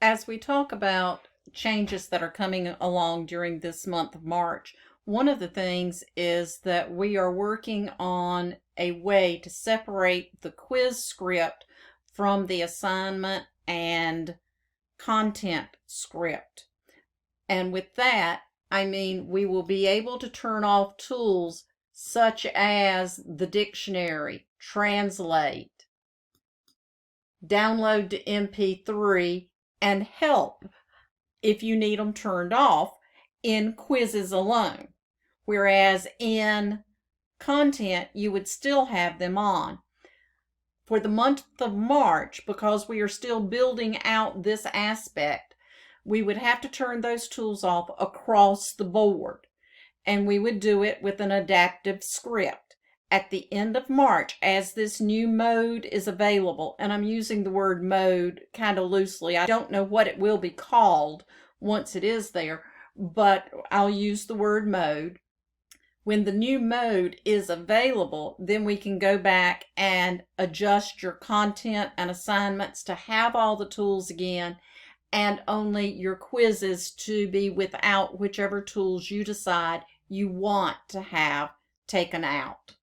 As we talk about changes that are coming along during this month of March, one of the things is that we are working on a way to separate the quiz script from the assignment and content script. And with that, I mean we will be able to turn off tools such as the dictionary, translate, download to MP3, and help if you need them turned off in quizzes alone. Whereas in content, you would still have them on. For the month of March, because we are still building out this aspect, we would have to turn those tools off across the board. And we would do it with an adaptive script. At the end of March, as this new mode is available, and I'm using the word mode kind of loosely, I don't know what it will be called once it is there, but I'll use the word mode. When the new mode is available, then we can go back and adjust your content and assignments to have all the tools again, and only your quizzes to be without whichever tools you decide you want to have taken out.